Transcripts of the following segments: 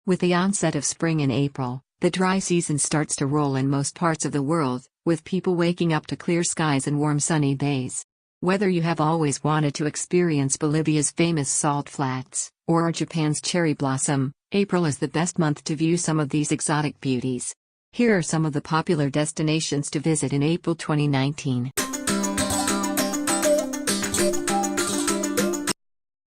With the onset of spring in April, the dry season starts to roll in most parts of the world, with people waking up to clear skies and warm sunny days. Whether you have always wanted to experience Bolivia's famous salt flats, or Japan's cherry blossom, April is the best month to view some of these exotic beauties. Here are some of the popular destinations to visit in April 2019.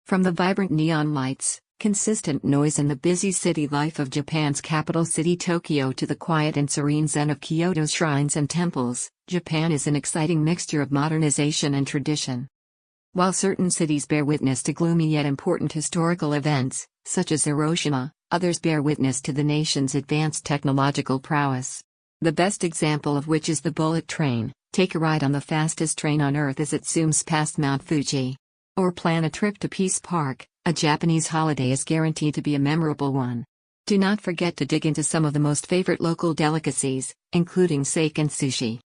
From the vibrant neon lights, consistent noise and the busy city life of Japan's capital city Tokyo to the quiet and serene zen of Kyoto's shrines and temples, Japan is an exciting mixture of modernization and tradition. While certain cities bear witness to gloomy yet important historical events, such as Hiroshima, others bear witness to the nation's advanced technological prowess. The best example of which is the bullet train. Take a ride on the fastest train on Earth as it zooms past Mount Fuji. Or plan a trip to Peace Park. A Japanese holiday is guaranteed to be a memorable one. Do not forget to dig into some of the most favorite local delicacies, including sake and sushi.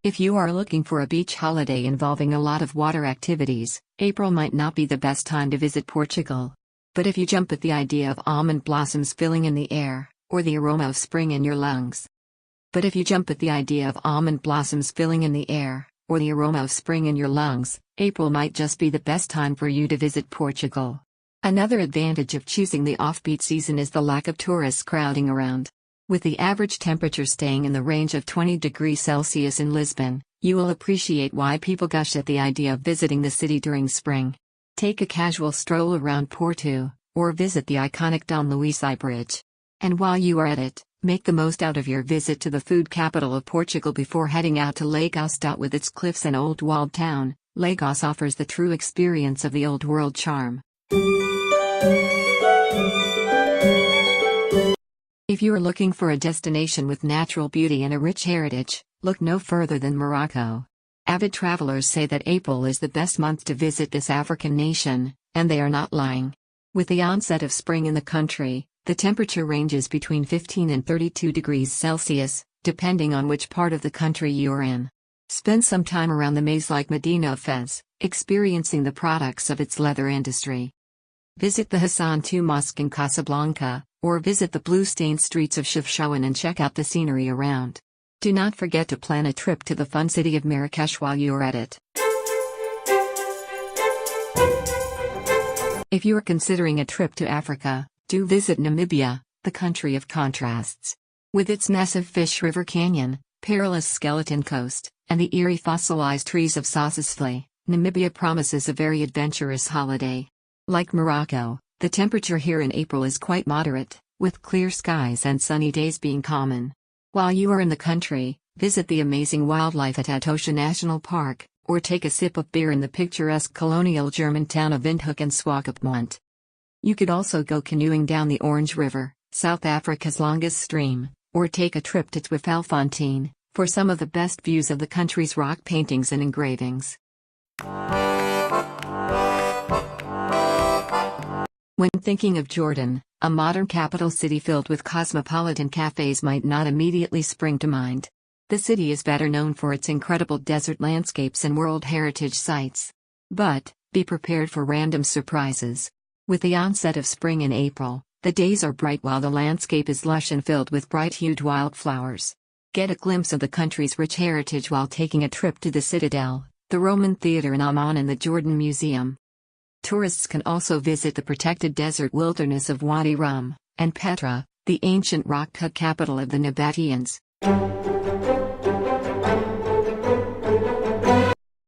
If you are looking for a beach holiday involving a lot of water activities, April might not be the best time to visit Portugal. But if you jump at the idea of almond blossoms filling in the air, or the aroma of spring in your lungs. But if you jump at the idea of almond blossoms filling in the air, or the aroma of spring in your lungs, April might just be the best time for you to visit Portugal. Another advantage of choosing the offbeat season is the lack of tourists crowding around. With the average temperature staying in the range of 20 degrees Celsius in Lisbon, you will appreciate why people gush at the idea of visiting the city during spring. Take a casual stroll around Porto, or visit the iconic Dom Luís Bridge. And while you are at it, make the most out of your visit to the food capital of Portugal before heading out to Lagos. With its cliffs and old walled town, Lagos offers the true experience of the old world charm. If you are looking for a destination with natural beauty and a rich heritage, look no further than Morocco. Avid travelers say that April is the best month to visit this African nation, and they are not lying. With the onset of spring in the country, the temperature ranges between 15 and 32 degrees Celsius, depending on which part of the country you are in. Spend some time around the maze-like Medina of Fez, experiencing the products of its leather industry. Visit the Hassan II Mosque in Casablanca, or visit the blue-stained streets of Chefchaouen and check out the scenery around. Do not forget to plan a trip to the fun city of Marrakesh while you are at it. If you are considering a trip to Africa, do visit Namibia, the country of contrasts. With its massive Fish River Canyon, perilous skeleton coast, and the eerie fossilized trees of Sossusvlei, Namibia promises a very adventurous holiday. Like Morocco, the temperature here in April is quite moderate, with clear skies and sunny days being common. While you are in the country, visit the amazing wildlife at Etosha National Park, or take a sip of beer in the picturesque colonial German town of Windhoek and Swakopmund. You could also go canoeing down the Orange River, South Africa's longest stream, or take a trip to Tweefontein, for some of the best views of the country's rock paintings and engravings. When thinking of Jordan, a modern capital city filled with cosmopolitan cafes might not immediately spring to mind. The city is better known for its incredible desert landscapes and World Heritage sites. But, be prepared for random surprises. With the onset of spring in April, the days are bright while the landscape is lush and filled with bright-hued wildflowers. Get a glimpse of the country's rich heritage while taking a trip to the Citadel, the Roman Theatre in Amman and the Jordan Museum. Tourists can also visit the protected desert wilderness of Wadi Rum, and Petra, the ancient rock-cut capital of the Nabateans.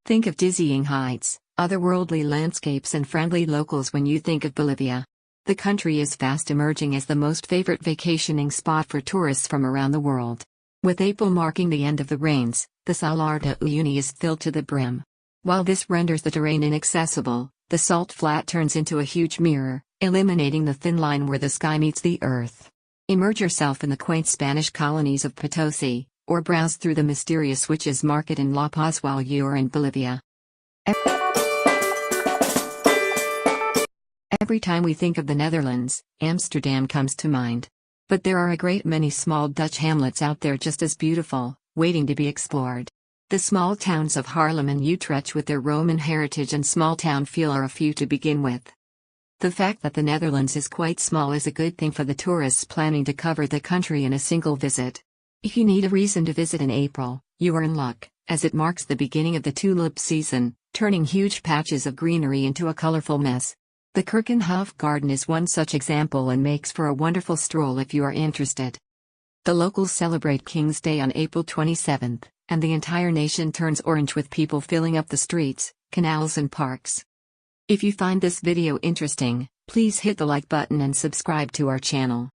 Think of dizzying heights, otherworldly landscapes and friendly locals when you think of Bolivia. The country is fast emerging as the most favorite vacationing spot for tourists from around the world. With April marking the end of the rains, the Salar de Uyuni is filled to the brim. While this renders the terrain inaccessible, the salt flat turns into a huge mirror, eliminating the thin line where the sky meets the earth. Immerse yourself in the quaint Spanish colonies of Potosi, or browse through the mysterious witches' market in La Paz while you are in Bolivia. Every time we think of the Netherlands, Amsterdam comes to mind. But there are a great many small Dutch hamlets out there just as beautiful, waiting to be explored. The small towns of Haarlem and Utrecht with their Roman heritage and small-town feel are a few to begin with. The fact that the Netherlands is quite small is a good thing for the tourists planning to cover the country in a single visit. If you need a reason to visit in April, you are in luck, as it marks the beginning of the tulip season, turning huge patches of greenery into a colorful mess. The Keukenhof Garden is one such example and makes for a wonderful stroll if you are interested. The locals celebrate King's Day on April 27th, and the entire nation turns orange with people filling up the streets, canals and parks. If you find this video interesting, please hit the like button and subscribe to our channel.